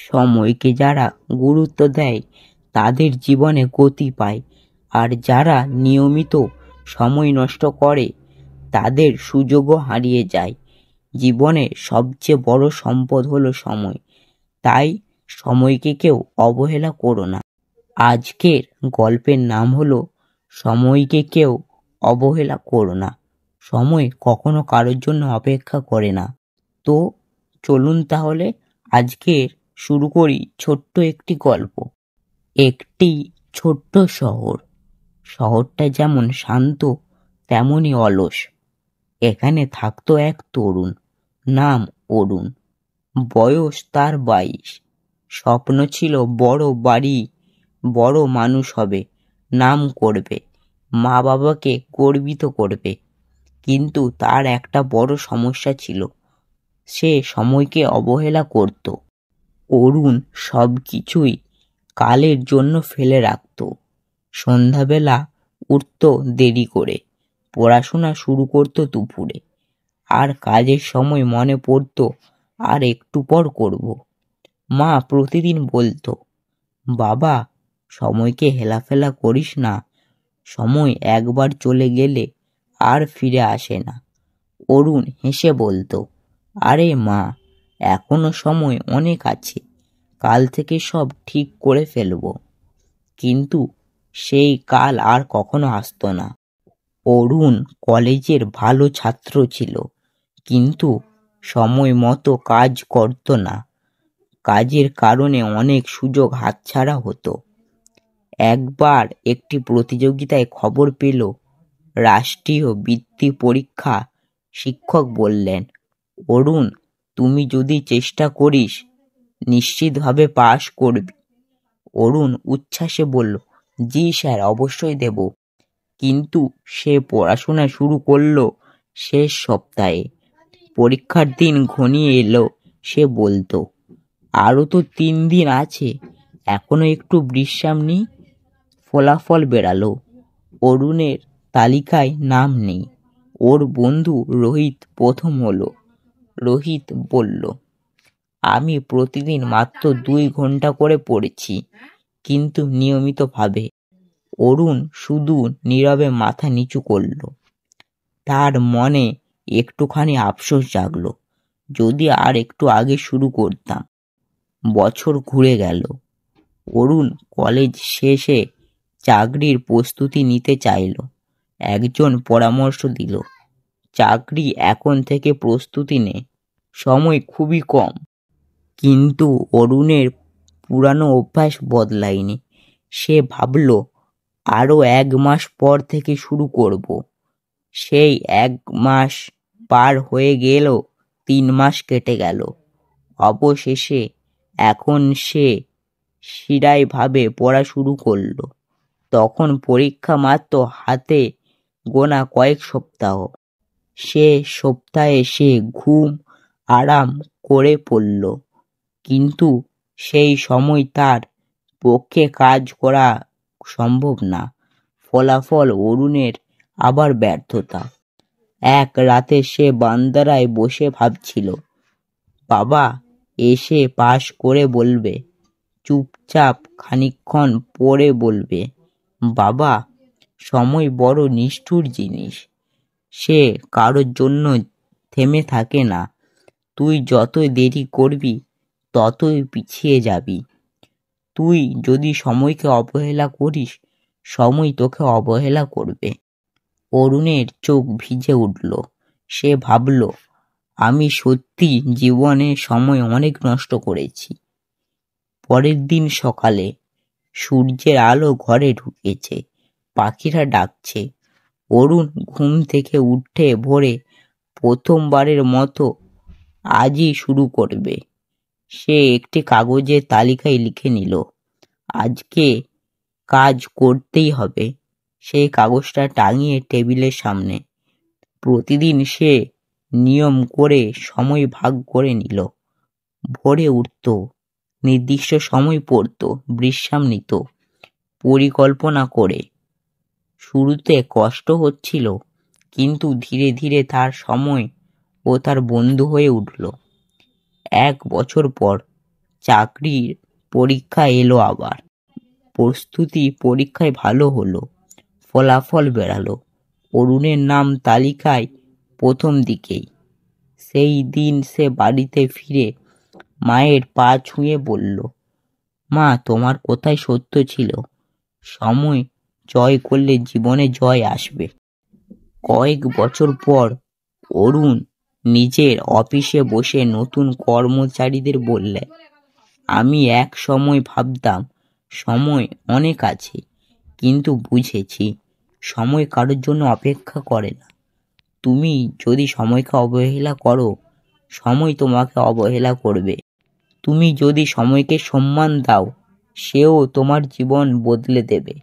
সময়কে যারা গুরুত্ব দেয় তাদের জীবনে গতি পায়, আর যারা নিয়মিত সময় নষ্ট করে তাদের সুযোগও হারিয়ে যায়। জীবনে সবচেয়ে বড় সম্পদ হলো সময়, তাই সময়কে কেউ অবহেলা করো না। আজকের গল্পের নাম হলো সময়কে কেউ অবহেলা করো না। সময় কখনো কারোর জন্য অপেক্ষা করে না। তো চলুন তাহলে আজকের শুরু করি ছোট্ট একটি গল্প। একটি ছোট্ট শহর। শহরটা যেমন শান্ত তেমনই অলস। এখানে থাকতো এক তরুণ, নাম অরুণ। বয়স তার 22। স্বপ্ন ছিল বড় বাড়ি, বড় মানুষ হবে, নাম করবে, মা বাবাকে গর্বিত করবে। কিন্তু তার একটা বড় সমস্যা ছিল, সে সময়কে অবহেলা করত। অরুণ সবকিছুই কালের জন্য ফেলে রাখত। সন্ধ্যাবেলা উঠত দেরি করে, পড়াশোনা শুরু করত দুপুরে, আর কাজের সময় মনে পড়ত আর একটু পর করব। মা প্রতিদিন বলতো, বাবা, সময়কে হেলাফেলা করিস না, সময় একবার চলে গেলে আর ফিরে আসে না। অরুণ হেসে বলতো, আরে মা, এখনো সময় অনেক আছে, কাল থেকে সব ঠিক করে ফেলবো। কিন্তু সেই কাল আর কখনো আসতো না। অরুণ কলেজের ভালো ছাত্র ছিল, কিন্তু সময় মতো কাজ করত না। কাজের কারণে অনেক সুযোগ হাতছাড়া হতো। একবার একটি প্রতিযোগিতায় খবর পেল রাষ্ট্রীয় বৃত্তি পরীক্ষা। শিক্ষক বললেন, অরুণ, তুমি যদি চেষ্টা করিস নিশ্চিতভাবে পাশ করবি। অরুণ উচ্ছ্বাসে বলল, জি স্যার, অবশ্যই দেব। কিন্তু সে পড়াশোনা শুরু করলো শেষ সপ্তাহে। পরীক্ষার দিন ঘনিয়ে এলো। সে বলতো, আরো তো 3 দিন আছে, এখনো একটু বিশ্রাম নিই। ফলাফল বেরালো। অরুণের তালিকায় নাম নেই। ওর বন্ধু রোহিত প্রথম হলো। রোহিত বলল, আমি প্রতিদিন মাত্র 2 ঘন্টা করে পড়েছি, কিন্তু নিয়মিতভাবে। অরুণ শুধু নীরবে মাথা নিচু করল। তার মনে একটুখানি আফসোস জাগলো, যদি আর একটু আগে শুরু করতাম। বছর ঘুরে গেল। অরুণ কলেজ শেষে চাকরির প্রস্তুতি নিতে চাইল। একজন পরামর্শ দিল, চাকরি এখন থেকে প্রস্তুতি নে, সময় খুবই কম। কিন্তু অরুণের পুরানো অভ্যাস বদলায়নি। সে ভাবল, আরো 1 মাস পর থেকে শুরু করব। সেই 1 মাস পার হয়ে গেল, 3 মাস কেটে গেল। অবশেষে এখন সে শিরায় ভাবে পড়া শুরু করলো। তখন পরীক্ষা মাত্র হাতে গোনা কয়েক সপ্তাহ। সে সপ্তাহে সে ঘুম আরাম করে পড়ল, কিন্তু সেই সময় তার পক্ষে কাজ করা সম্ভব না। ফলাফল অরুণের আবার ব্যর্থতা। এক রাতে সে বারান্দায় বসে ভাবছিল, বাবা এসে পাশ করে বলবে, চুপচাপ খানিকক্ষণ পড়ে বলবে, বাবা, সময় বড় নিষ্ঠুর জিনিস, সে কারোর জন্য থেমে থাকে না। তুই যতই দেরি করবি ততই পিছিয়ে যাবি। তুই যদি সময়কে অবহেলা করিস, সময় তোকে অবহেলা করবে। অরুণের চোখ ভিজে উঠল। সে ভাবল, আমি সত্যি জীবনে সময় অনেক নষ্ট করেছি। পরের দিন সকালে সূর্যের আলো ঘরে ঢুকেছে, পাখিরা ডাকছে। অরুণ ঘুম থেকে উঠে ভোরে প্রথমবারের মতো আজই শুরু করবে। সে একটি কাগজের তালিকায় লিখে নিল, আজকে কাজ করতেই হবে। সেই কাগজটা টাঙিয়ে টেবিলের সামনে। প্রতিদিন সে নিয়ম করে সময় ভাগ করে নিল। ভোরে উঠত, নির্দিষ্ট সময় পড়ত, বিশ্রাম নিত, পরিকল্পনা করে। শুরুতে কষ্ট হচ্ছিল, কিন্তু ধীরে ধীরে তার সময় ও তার বন্ধু হয়ে উঠল। 1 বছর পর চাকরির পরীক্ষা এলো আবার। প্রস্তুতি পরীক্ষায় ভালো হলো, ফলাফল বেরালো। অরুণের নাম তালিকায় প্রথম দিকেই। সেই দিন সে বাড়িতে ফিরে মায়ের পা ছুঁয়ে বলল, মা, তোমার কথাই সত্য ছিল। সময় জয় করলে জীবনে জয় আসবে। কয়েক বছর পর অরুণ নিজের অফিসে বসে নতুন কর্মচারীদের বললে, আমি এক সময় ভাবতাম সময় অনেক আছে, কিন্তু বুঝেছি সময় কারোর জন্য অপেক্ষা করে না। তুমি যদি সময়কে অবহেলা করো, সময় তোমাকে অবহেলা করবে। তুমি যদি সময়কে সম্মান দাও, সেও তোমার জীবন বদলে দেবে।